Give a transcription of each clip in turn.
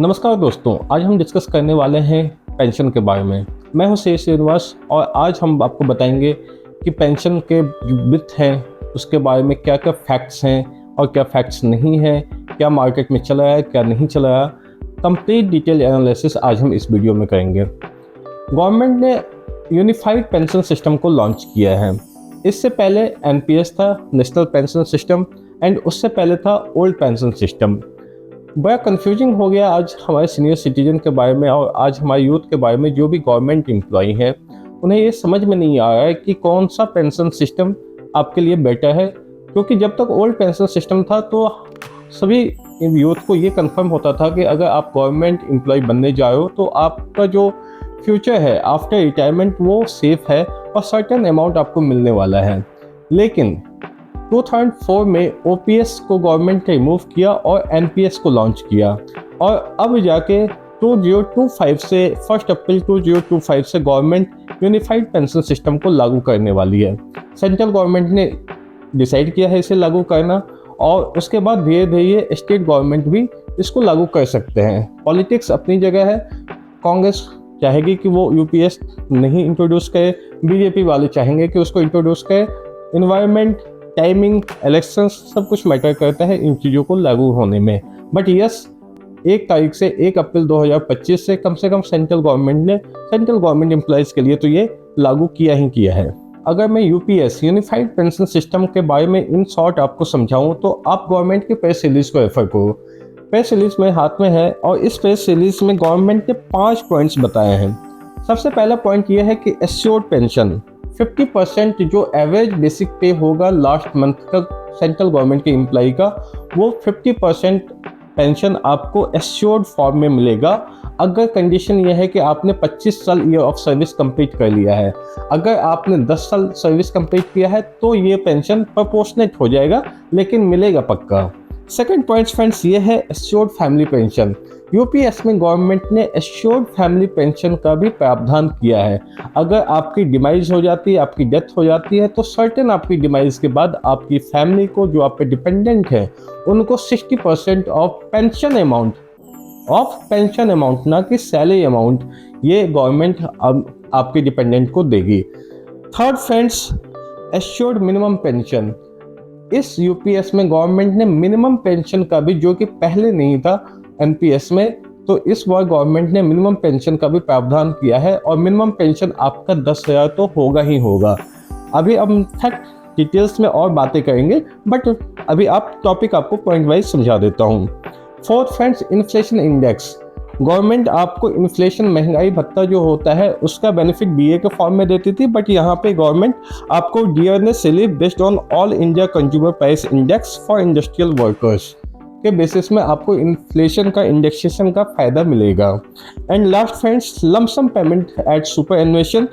नमस्कार दोस्तों, आज हम डिस्कस करने वाले हैं पेंशन के बारे में। मैं हूं शेष श्रीनिवास और आज हम आपको बताएंगे कि पेंशन के जो मिथ हैं उसके बारे में क्या क्या फैक्ट्स हैं और क्या फैक्ट्स नहीं हैं, क्या मार्केट में चला है क्या नहीं चला है। कंप्लीट डिटेल एनालिसिस आज हम इस वीडियो में करेंगे। गवर्नमेंट ने यूनिफाइड पेंशन सिस्टम को लॉन्च किया है। इससे पहले एनपीएस था, नेशनल पेंशन सिस्टम, एंड उससे पहले था ओल्ड पेंशन सिस्टम। बड़ा कंफ्यूजिंग हो गया आज हमारे सीनियर सिटीजन के बारे में और आज हमारे यूथ के बारे में। जो भी गवर्नमेंट एम्प्लॉई हैं उन्हें ये समझ में नहीं आ रहा है कि कौन सा पेंशन सिस्टम आपके लिए बेटर है, क्योंकि जब तक ओल्ड पेंशन सिस्टम था तो सभी यूथ को ये कंफर्म होता था कि अगर आप गवर्नमेंट एम्प्लॉय बनने जा रहे हो तो आपका जो फ्यूचर है आफ्टर रिटायरमेंट वो सेफ है और सर्टेन अमाउंट आपको मिलने वाला है। लेकिन 2004 में ओपीएस को गवर्नमेंट ने रिमूव किया और एनपीएस को लॉन्च किया और अब जाके 2025 से 1 अप्रैल 2025 से गवर्नमेंट यूनिफाइड पेंशन सिस्टम को लागू करने वाली है। सेंट्रल गवर्नमेंट ने डिसाइड किया है इसे लागू करना और उसके बाद धीरे धीरे स्टेट गवर्नमेंट भी इसको लागू कर सकते हैं। पॉलिटिक्स अपनी जगह है, कांग्रेस चाहेगी कि वो यूपीएस नहीं इंट्रोड्यूस करे, बीजेपी वाले चाहेंगे कि उसको इंट्रोड्यूस करे। इन्वायरमेंट, टाइमिंग, इलेक्शंस सब कुछ मैटर करता है इन चीज़ों को लागू होने में। बट यस, 1 तारीख से 1 अप्रैल 2025 से कम सेंट्रल गवर्नमेंट एम्प्लॉयज़ के लिए तो ये लागू किया ही किया है। अगर मैं यूपीएस यूनिफाइड पेंशन सिस्टम के बारे में इन शॉर्ट आपको समझाऊं तो आप गवर्नमेंट के प्रेस रिलीज को रेफर करो। प्रेस रिलीज मेरे हाथ में है और इस प्रेस रिलीज में गवर्नमेंट ने 5 पॉइंट्स बताए हैं। सबसे पहला पॉइंट ये है कि एश्योर्ड पेंशन 50% जो एवरेज बेसिक पे होगा लास्ट मंथ का सेंट्रल गवर्नमेंट के एम्प्लॉई का, वो 50% पेंशन आपको एश्योर्ड फॉर्म में मिलेगा अगर कंडीशन यह है कि आपने 25 साल ईयर ऑफ सर्विस कंप्लीट कर लिया है। अगर आपने 10 साल सर्विस कंप्लीट किया है तो ये पेंशन प्रोपोर्शनेट हो जाएगा, लेकिन मिलेगा पक्का। सेकंड पॉइंट फ्रेंड्स ये है एश्योर्ड फैमिली पेंशन। यूपीएस में गवर्नमेंट ने एश्योर्ड फैमिली पेंशन का भी प्रावधान किया है। अगर आपकी डिमाइज हो जाती है, आपकी डेथ हो जाती है, तो सर्टेन आपकी डिमाइज के बाद आपकी फैमिली को, जो आप पे डिपेंडेंट है, उनको 60% ऑफ पेंशन अमाउंट ना कि सैलरी अमाउंट, ये गवर्नमेंट अब आपके डिपेंडेंट को देगी। Third friends, assured minimum pension. इस यूपीएस में गवर्नमेंट ने मिनिमम पेंशन का भी, जो कि पहले नहीं था एनपीएस में, तो इस बार गवर्नमेंट ने मिनिमम पेंशन का भी प्रावधान किया है और मिनिमम पेंशन आपका 10,000 तो होगा ही होगा। अभी हम फैक्ट डिटेल्स में और बातें करेंगे, बट अभी टॉपिक आपको पॉइंट वाइज समझा देता हूँ। Fourth friends, inflation index. Government आपको इन्फ्लेशन, महंगाई भत्ता जो होता है उसका बेनिफिट डीए के फॉर्म में देती थी, बट यहाँ पे गवर्नमेंट आपको dearness relief based on all India consumer price index for industrial workers के बेसिस में आपको इन्फ्लेशन का इंडेक्सेशन का फायदा मिलेगा। And last friends, lump sum payment at superannuation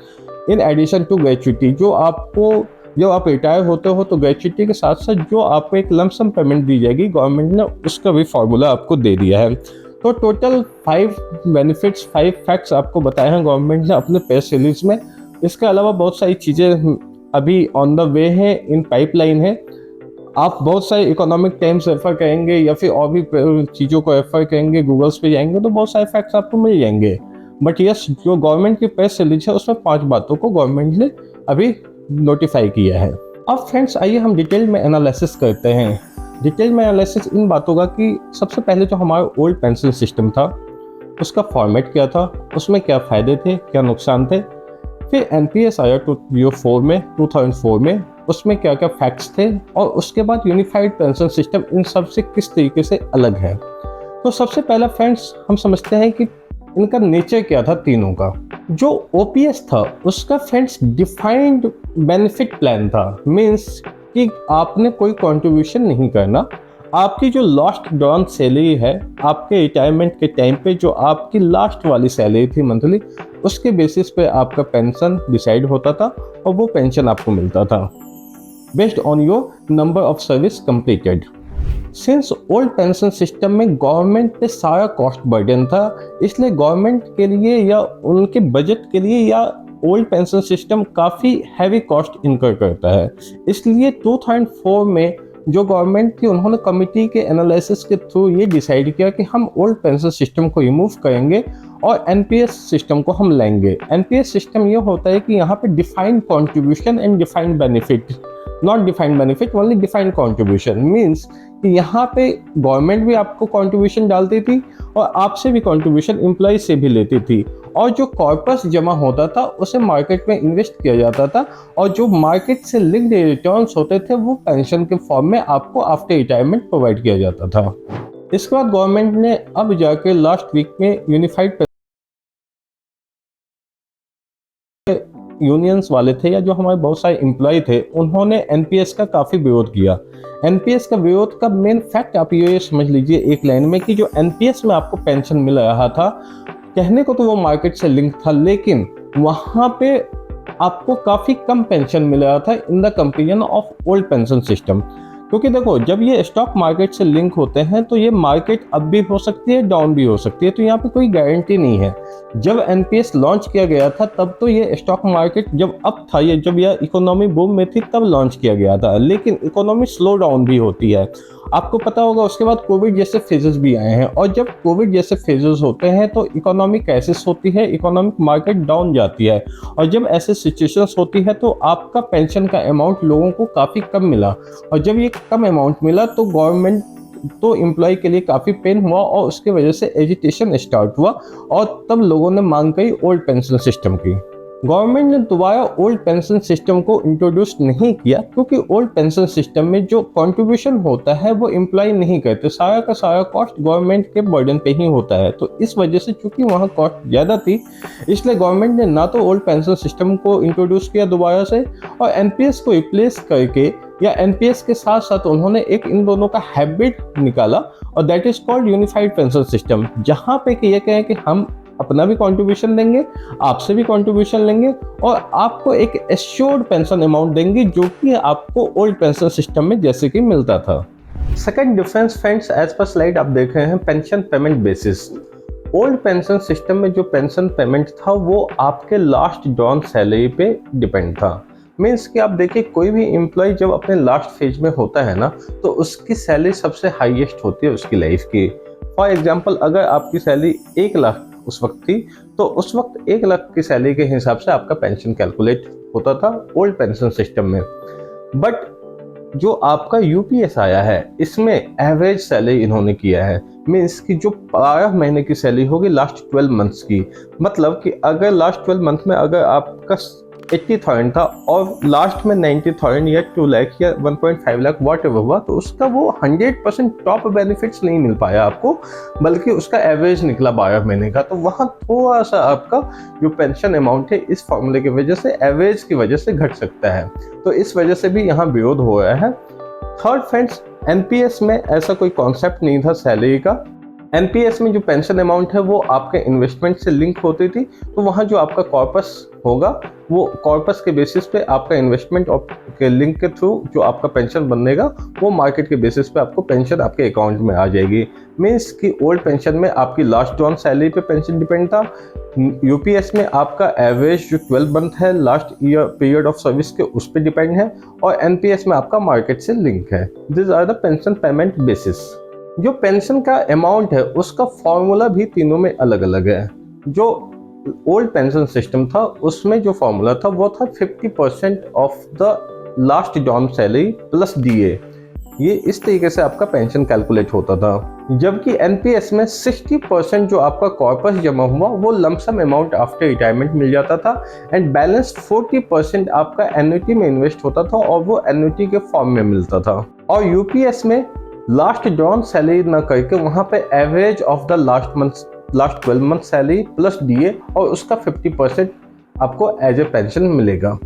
in addition to gratuity. जब आप रिटायर होते हो तो ग्रेच्युटी के साथ साथ जो आपको एक लमसम पेमेंट दी जाएगी, गवर्नमेंट ने उसका भी फॉर्मूला आपको दे दिया है। तो टोटल 5 बेनिफिट्स, 5 फैक्ट्स आपको बताए हैं गवर्नमेंट ने अपने प्रेस रिलीज में। इसके अलावा बहुत सारी चीज़ें अभी ऑन द वे है, इन पाइपलाइन है। आप बहुत सारे इकोनॉमिक टाइम्स रेफर करेंगे या फिर और भी चीज़ों को रेफर करेंगे, गूगल्स पे जाएंगे तो बहुत सारे फैक्ट्स आपको मिल जाएंगे। बट यस, जो गवर्नमेंट की प्रेस रिलीज है उसमें 5 बातों को गवर्नमेंट ने अभी नोटिफाई किया है। अब फ्रेंड्स आइए हम डिटेल में एनालिसिस करते हैं। डिटेल में एनालिसिस इन बातों का कि सबसे पहले जो हमारा ओल्ड पेंशन सिस्टम था उसका फॉर्मेट क्या था, उसमें क्या फ़ायदे थे, क्या नुकसान थे। फिर एनपीएस आया 2004 में, उसमें क्या क्या फैक्ट्स थे, और उसके बाद यूनिफाइड पेंशन सिस्टम इन सब से किस तरीके से अलग है। तो सबसे पहला फ्रेंड्स हम समझते हैं कि इनका नेचर क्या था तीनों का। जो ओपीएस था उसका फ्रेंड्स डिफाइंड बेनिफिट प्लान था, मीन्स कि आपने कोई कंट्रीब्यूशन नहीं करना। आपकी जो लास्ट ड्रॉन सैलरी है, आपके रिटायरमेंट के टाइम पे जो आपकी लास्ट वाली सैलरी थी मंथली, उसके बेसिस पे आपका पेंशन डिसाइड होता था और वो पेंशन आपको मिलता था based on your number of service completed. Since old pension system में गवर्नमेंट पे सारा कॉस्ट बर्डन था, इसलिए गवर्नमेंट के लिए या उनके बजट के लिए या ओल्ड पेंशन सिस्टम काफ़ी हैवी कॉस्ट इनकर करता है। इसलिए 2004 में जो गवर्नमेंट थी उन्होंने कमिटी के एनालिसिस के थ्रू ये डिसाइड किया कि हम ओल्ड पेंशन सिस्टम को रिमूव करेंगे और एनपीएस सिस्टम को हम लेंगे। एनपीएस सिस्टम ये होता है कि यहाँ पे defined contribution and defined benefit, not defined benefit, only defined contribution. Means कि यहाँ पे गवर्नमेंट भी आपको कॉन्ट्रीब्यूशन डालती थी और आपसे भी कॉन्ट्रीब्यूशन एम्प्लॉय से भी लेती थी, और जो कॉर्पस जमा होता था उसे मार्केट में इन्वेस्ट किया जाता था, और जो मार्केट से लिंक्ड रिटर्न्स होते थे वो पेंशन के फॉर्म में आपको आफ्टर रिटायरमेंट प्रोवाइड किया जाता था। इसके बाद गवर्नमेंट ने अब जाके लास्ट वीक में यूनिफाइड यूनियंस वाले थे या जो हमारे बहुत सारे एम्प्लॉय थे, उन्होंने एनपीएस का काफ़ी विरोध किया। एनपीएस का विरोध का मेन फैक्ट आप ये समझ लीजिए एक लाइन में कि जो एनपीएस में आपको पेंशन मिल रहा था, कहने को तो वो मार्केट से लिंक था, लेकिन वहाँ पे आपको काफ़ी कम पेंशन मिल रहा था in the comparison of old pension system. क्योंकि देखो, जब ये स्टॉक मार्केट से लिंक होते हैं तो ये मार्केट अप भी हो सकती है, डाउन भी हो सकती है, तो यहाँ पे कोई गारंटी नहीं है। जब एनपीएस लॉन्च किया गया था तब तो ये स्टॉक मार्केट जब अप था, ये जब यह इकोनॉमी बूम में थी तब लॉन्च किया गया था, लेकिन इकोनॉमी स्लो डाउन भी होती है। आपको पता होगा उसके बाद कोविड जैसे फेजेस भी आए हैं, और जब कोविड जैसे फेजेस होते हैं तो इकोनॉमिक क्राइसिस होती है, इकोनॉमिक मार्केट डाउन जाती है, और जब ऐसे सिचुएशंस होती है तो आपका पेंशन का अमाउंट लोगों को काफ़ी कम मिला, और जब ये कम अमाउंट मिला तो गवर्नमेंट तो एम्प्लॉय के लिए काफ़ी पेन हुआ, और उसके वजह से एजिटेशन स्टार्ट हुआ, और तब लोगों ने मांग की ओल्ड पेंशन सिस्टम की। गवर्नमेंट ने दोबारा ओल्ड पेंशन सिस्टम को इंट्रोड्यूस नहीं किया, क्योंकि ओल्ड पेंशन सिस्टम में जो कंट्रीब्यूशन होता है वो एम्प्लॉय नहीं करते, सारा का सारा कॉस्ट गवर्नमेंट के बर्डन पे ही होता है। तो इस वजह से चूंकि वहाँ कॉस्ट ज़्यादा थी, इसलिए गवर्नमेंट ने ना तो ओल्ड पेंशन सिस्टम को इंट्रोड्यूस किया दोबारा से, और एनपीएस को रिप्लेस करके या एनपीएस के साथ साथ उन्होंने एक इन दोनों का हाइब्रिड निकाला, और that is called unified pension system, जहाँ पे कि ये कहें कि हम अपना भी कंट्रीब्यूशन देंगे, आपसे भी कंट्रीब्यूशन लेंगे, और आपको एक एश्योर्ड पेंशन अमाउंट देंगे जो कि आपको ओल्ड पेंशन सिस्टम में जैसे कि मिलता था। Second difference friends, as per slide आप देख रहे हैं, pension payment basis. Old pension system में जो पेंशन पेमेंट था वो आपके लास्ट ड्रॉन सैलरी पे डिपेंड था। मीन्स कि आप देखिए, कोई भी एम्प्लॉय जब अपने लास्ट फेज में होता है ना, तो उसकी सैलरी सबसे हाईएस्ट होती है उसकी लाइफ की। फॉर एग्जांपल, अगर आपकी सैलरी 1 लाख उस वक्त थी, तो उस वक्त 1 लाख की सैलरी के हिसाब से आपका पेंशन कैलकुलेट होता था ओल्ड पेंशन सिस्टम में। बट जो आपका यूपीएस आया है, इसमें एवरेज सैलरी इन्होंने किया है। मीन्स कि जो 12 महीने की सैलरी होगी लास्ट 12 मंथ्स की, मतलब कि अगर लास्ट 12 मंथ में अगर आपका 80,000 था और लास्ट में 90,000 या 2 लाख या 1.5 लाख वॉट एवर हुआ, तो उसका वो 100% टॉप बेनिफिट्स नहीं मिल पाया आपको, बल्कि उसका एवरेज निकला 12 महीने का। तो वहाँ थोड़ा सा आपका जो पेंशन अमाउंट है इस फॉर्मूले की वजह से, एवरेज की वजह से घट सकता है। तो इस वजह से भी यहाँ विरोध हो रहा है। थर्ड फ्रेंड्स, एनपीएस में ऐसा कोई कॉन्सेप्ट नहीं था सैलरी का। एनपीएस में जो पेंशन अमाउंट है वो आपके इन्वेस्टमेंट से लिंक होती थी, तो वहाँ जो आपका कॉर्पस होगा वो कॉर्पस के बेसिस पे आपका इन्वेस्टमेंट के लिंक के थ्रू जो आपका पेंशन बनेगा वो मार्केट के बेसिस पे आपको पेंशन आपके अकाउंट में आ जाएगी। मीन्स कि ओल्ड पेंशन में आपकी लास्ट ड्रॉन सैलरी पे पेंशन डिपेंड था, यूपीएस में आपका एवरेज जो 12 मंथ है last year period of service के उस पर डिपेंड है, और एनपीएस में आपका मार्केट से लिंक है। This are the pension payment basis. जो पेंशन का अमाउंट है उसका फॉर्मूला भी तीनों में अलग अलग है। जो ओल्ड पेंशन सिस्टम था उसमें जो फॉर्मूला था वो था 50% of the last drawn salary plus DA. ये इस तरीके से आपका पेंशन कैलकुलेट होता था। जबकि एनपीएस में 60% जो आपका कॉर्पस जमा हुआ वो लमसम अमाउंट आफ्टर रिटायरमेंट मिल जाता था, एंड बैलेंस 40% आपका एन्युटी में इन्वेस्ट होता था और वो एन्युटी के फॉर्म में मिलता था। और यूपीएस में लास्ट ड्रॉन सैलरी ना करके वहाँ पे average of the last 12 month salary plus DA और उसका 50% आपको एज ए पेंशन मिलेगा।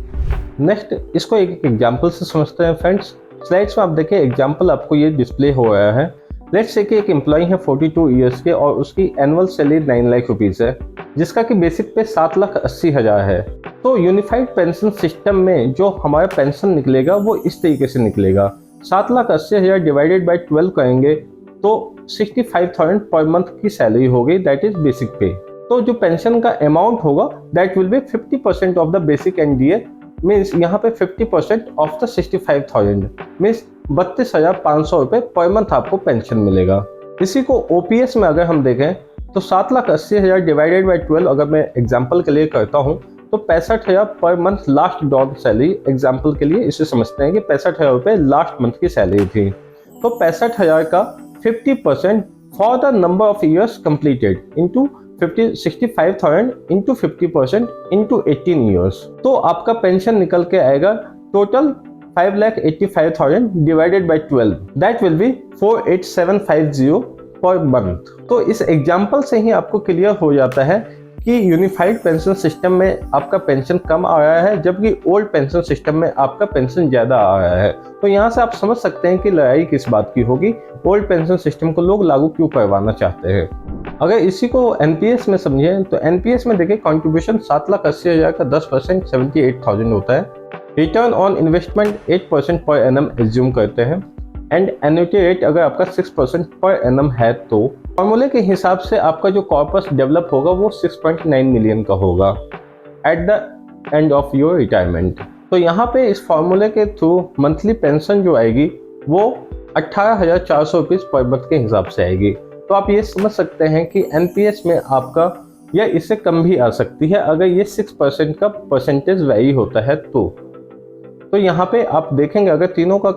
नेक्स्ट, इसको एक एग्जांपल से समझते हैं फ्रेंड्स। स्लाइड्स में आप देखिए, एग्जांपल आपको ये डिस्प्ले हो रहा है। लेट्स से कि एक एम्प्लॉय है 42 ईयर्स के और उसकी एनुअल सैलरी 9 लाख रुपीज़ है, जिसका कि बेसिक पे 7,80,000 है। तो यूनिफाइड पेंशन सिस्टम में जो हमारा पेंशन निकलेगा वो इस तरीके से निकलेगा। 7,80,000 डिवाइडेड बाई 12 करेंगे तो 65,000 पर मंथ की सैलरी हो गई, दैट इज बेसिक पे। तो जो पेंशन का अमाउंट होगा that will be 50% of the basic and DA means यहाँ पे 50% ऑफ द 65,000 मीन्स 32,500 रुपये पर मंथ आपको पेंशन मिलेगा। इसी को ओपीएस में अगर हम देखें तो 7,80,000 डिवाइडेड बाई 12 अगर मैं एग्जाम्पल के लिए करता हूँ तो 65,000 per month last dog salary, example के लिए इसे समझते हैं कि 65,000 रुपये लास्ट मंथ की सैलरी थी। तो 65,000 का 50% for the number of years completed into 65,000 into 50% into 18 years, तो आपका पेंशन निकल के आएगा total 5,85,000 divided by 12, that will be 48750 per month. तो इस एग्जाम्पल से ही आपको क्लियर हो जाता है कि यूनिफाइड पेंशन सिस्टम में आपका पेंशन कम आ रहा है जबकि ओल्ड पेंशन सिस्टम में आपका पेंशन ज़्यादा आ रहा है। तो यहाँ से आप समझ सकते हैं कि लड़ाई किस बात की होगी, ओल्ड पेंशन सिस्टम को लोग लागू क्यों करवाना चाहते हैं। अगर इसी को एनपीएस में समझें तो एनपीएस में देखिए कॉन्ट्रीब्यूशन 7,80,000 का 10% 78,000 होता है। Return on investment 8% per annum assume करते हैं एंड एन्युटी रेट अगर आपका 6% पर एनम है तो फॉर्मूले के हिसाब से आपका जो कॉर्पस डेवलप होगा वो 6.9 मिलियन का होगा at the end of your retirement. तो यहाँ पे इस फॉर्मूले के थ्रू मंथली पेंशन जो आएगी वो 18,400 रुपीज़ पर मंथ के हिसाब से आएगी। तो आप ये समझ सकते हैं कि एनपीएस में आपका या इससे कम भी आ सकती है अगर ये 6% का परसेंटेज वैरी होता है तो यहाँ पे आप देखेंगे अगर तीनों का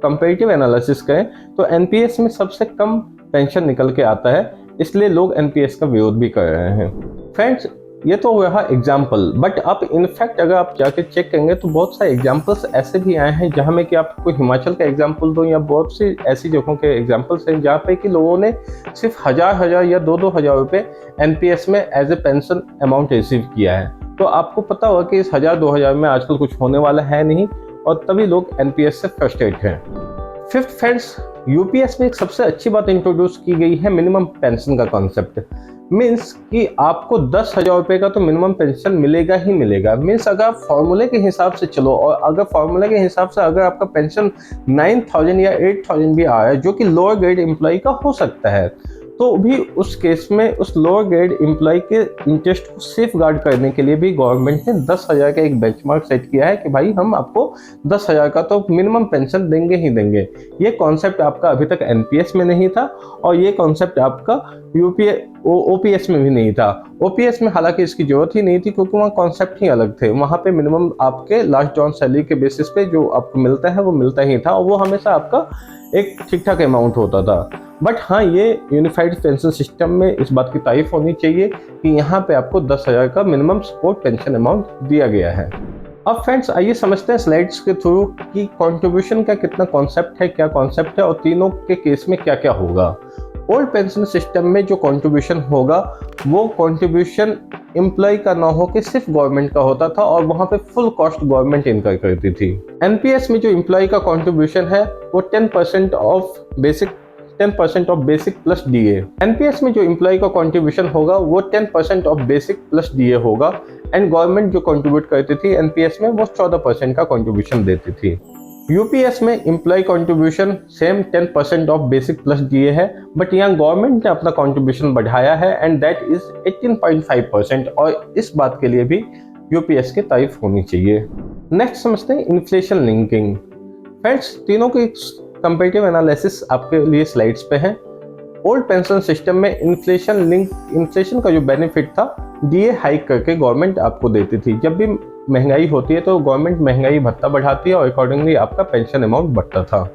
कंपैरेटिव एनालिसिस करें तो एनपीएस में सबसे कम पेंशन निकल के आता है, इसलिए लोग एनपीएस का विरोध भी कर रहे हैं। फ्रेंड्स, ये तो रहा एग्जाम्पल, बट आप इनफैक्ट अगर आप जाके चेक करेंगे तो बहुत सारे एग्जाम्पल्स ऐसे भी आए हैं जहाँ में कि आपको हिमाचल का एग्जाम्पल दूँ या बहुत सी ऐसी जगहों के एग्जाम्पल्स हैं जहाँ पे कि लोगों ने सिर्फ 1,000 या 2,000 रुपये एनपीएस में as a pension amount receive किया है। तो आपको पता होगा कि इस 1,000-2,000 में आजकल कुछ होने वाला है नहीं और तभी लोग एनपीएस से फ्रस्ट्रेट हैं। फिफ्थ फ्रेंड्स, यूपीएस में एक सबसे अच्छी बात इंट्रोड्यूस की गई है मिनिमम पेंशन का कॉन्सेप्ट। मीन्स कि आपको 10,000 रुपये का तो मिनिमम पेंशन मिलेगा ही मिलेगा। मीन्स अगर आप फॉर्मूले के हिसाब से चलो और अगर फॉर्मूले के हिसाब से अगर आपका पेंशन 9,000 या 8,000 भी आ रहा है जो कि लोअर ग्रेड एम्प्लॉय का हो सकता है, तो भी उस केस में उस लोअर ग्रेड एम्प्लॉय के इंटरेस्ट को सेफ गार्ड करने के लिए भी गवर्नमेंट ने 10,000 का एक बेंचमार्क सेट किया है कि भाई हम आपको 10,000 का तो मिनिमम पेंशन देंगे ही देंगे। ये कॉन्सेप्ट आपका अभी तक एनपीएस में नहीं था और ये कॉन्सेप्ट आपका ओपीएस में भी नहीं था। ओपीएस में हालांकि इसकी जरूरत ही नहीं थी क्योंकि वहाँ कॉन्सेप्ट ही अलग थे। वहाँ पे मिनिमम आपके लास्ट जॉन सैलरी के बेसिस पे जो आपको मिलता है वो मिलता ही था और वो हमेशा आपका एक ठीक ठाक अमाउंट होता था। बट हाँ, ये यूनिफाइड पेंशन सिस्टम में इस बात की तारीफ होनी चाहिए कि यहाँ पे आपको 10,000 का मिनिमम सपोर्ट पेंशन अमाउंट दिया गया है। अब फ्रेंड्स आइए समझते हैं स्लाइड्स के थ्रू कि कंट्रीब्यूशन का कितना कॉन्सेप्ट है, क्या कॉन्सेप्ट है और तीनों के केस में क्या क्या होगा। ओल्ड पेंशन सिस्टम में जो कंट्रीब्यूशन होगा वो कंट्रीब्यूशन एम्प्लॉय का ना हो कि सिर्फ गवर्नमेंट का होता था और वहाँ पे फुल कॉस्ट गवर्नमेंट इनकर करती थी। एनपीएस में जो एम्प्लॉय का कंट्रीब्यूशन है वो 10% of basic plus DA. NPS में जो एम्प्लॉय का कंट्रीब्यूशन होगा वो 10% ऑफ बेसिक प्लस डीए होगा एंड गवर्नमेंट जो कंट्रीब्यूट करती थी एनपीएस में वो 14% का कंट्रीब्यूशन देती थी। यूपीएस में employ contribution same 10% of basic plus DA है, बट यहाँ गवर्नमेंट ने अपना कंट्रीब्यूशन बढ़ाया है एंड दैट इज 18.5% और इस बात के लिए भी यूपीएस की तारीफ होनी चाहिए। नेक्स्ट समझते हैं इन्फ्लेशन लिंकिंग। फ्रेंड्स, तीनों की कंपैरेटिव एनालिसिस आपके लिए स्लाइड्स पे है। ओल्ड पेंशन सिस्टम में इन्फ्लेशन का जो बेनिफिट था डीए हाइक करके गवर्नमेंट आपको देती थी। जब भी महंगाई होती है तो गवर्नमेंट महंगाई भत्ता बढ़ाती है और अकॉर्डिंगली आपका पेंशन अमाउंट बढ़ता था।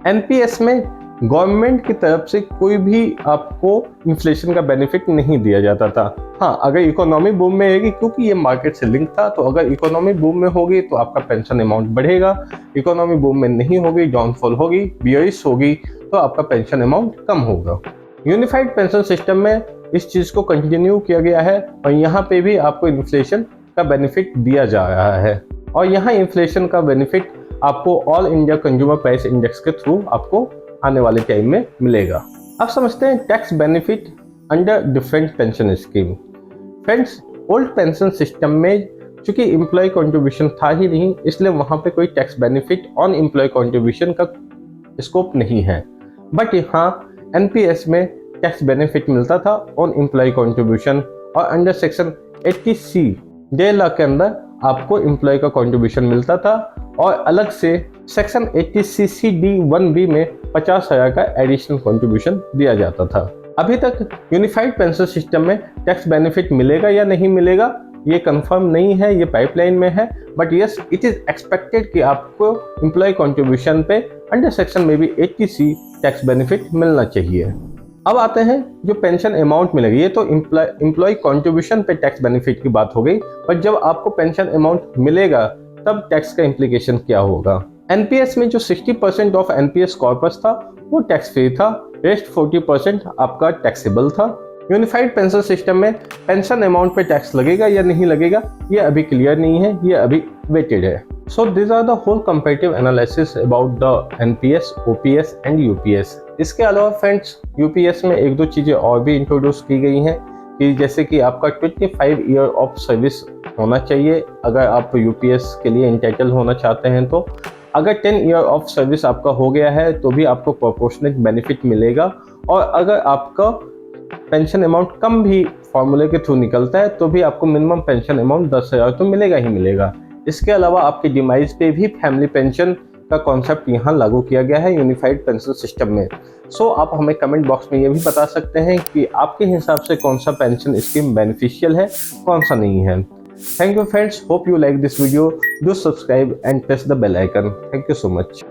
एनपीएस में गवर्नमेंट की तरफ से कोई भी आपको इन्फ्लेशन का बेनिफिट नहीं दिया जाता था। हाँ, अगर इकोनॉमी बूम में रहेगी, क्योंकि ये मार्केट से लिंक था, तो अगर इकोनॉमी बूम में होगी तो आपका पेंशन अमाउंट बढ़ेगा। इकोनॉमी बूम में नहीं होगी, डाउनफॉल होगी, बियरिश होगी, तो आपका पेंशन अमाउंट कम होगा। यूनिफाइड पेंशन सिस्टम में इस चीज़ को कंटिन्यू किया गया है और यहाँ पे भी आपको इन्फ्लेशन का बेनिफिट दिया जा रहा है और यहाँ इन्फ्लेशन का बेनिफिट आपको all India consumer price index के थ्रू आपको आने वाले टाइम में मिलेगा। अब समझते हैं tax benefit under different pension scheme. Friends, old pension system में चूंकि एम्प्लॉय कंट्रीब्यूशन था ही नहीं, इसलिए वहाँ पे कोई tax benefit on employ contribution का स्कोप नहीं है। बट हाँ, एनपीएस में टैक्स बेनिफिट मिलता था ऑन एम्प्लॉय कंट्रीब्यूशन और अंडर सेक्शन 80C 1.5 लाख के अंदर आपको एम्प्लॉय का कंट्रीब्यूशन मिलता था और अलग से सेक्शन 80CCD1B में 50,000 का एडिशनल कंट्रीब्यूशन दिया जाता था। अभी तक यूनिफाइड पेंशन सिस्टम में टैक्स बेनिफिट मिलेगा या नहीं मिलेगा ये कंफर्म नहीं है, ये पाइपलाइन में है, but yes it is expected कि आपको एम्प्लॉय कंट्रीब्यूशन पे अंडर सेक्शन में भी 80C टैक्स बेनिफिट मिलना चाहिए। अब आते हैं जो पेंशन अमाउंट मिलेगी, ये तो एम्प्लॉय कंट्रीब्यूशन पे टैक्स बेनिफिट की बात हो गई, पर जब आपको पेंशन अमाउंट मिलेगा तब टैक्स का इम्प्लीकेशन क्या होगा। एनपीएस में जो 60% ऑफ एनपीएस कॉर्पस था वो टैक्स फ्री था, रेस्ट 40% आपका टैक्सेबल था। यूनिफाइड पेंशन सिस्टम में पेंशन अमाउंट पे टैक्स लगेगा या नहीं लगेगा ये अभी क्लियर नहीं है, ये अभी वेटेड है। So this are the whole comparative analysis about the NPS, OPS and UPS. इसके अलावा फ्रेंड्स यूपीएस में एक दो चीज़ें और भी इंट्रोड्यूस की गई हैं कि जैसे कि आपका 25 ईयर ऑफ सर्विस होना चाहिए अगर आप यूपीएस के लिए इंटाइटल होना चाहते हैं। तो अगर 10 ईयर ऑफ सर्विस आपका हो गया है तो भी आपको प्रोपोर्शनेट बेनिफिट मिलेगा, और अगर आपका पेंशन अमाउंट कम भी फॉर्मूले के थ्रू निकलता है तो भी आपको मिनिमम पेंशन अमाउंट 10,000 तो मिलेगा ही मिलेगा। इसके अलावा आपकी डिमाइज पे भी फैमिली पेंशन का कॉन्सेप्ट यहाँ लागू किया गया है यूनिफाइड पेंशन सिस्टम में। सो आप हमें कमेंट बॉक्स में ये भी बता सकते हैं कि आपके हिसाब से कौन सा पेंशन स्कीम बेनिफिशियल है, कौन सा नहीं है। Thank you friends, hope you like this video. Do subscribe and press the bell icon. Thank you so much.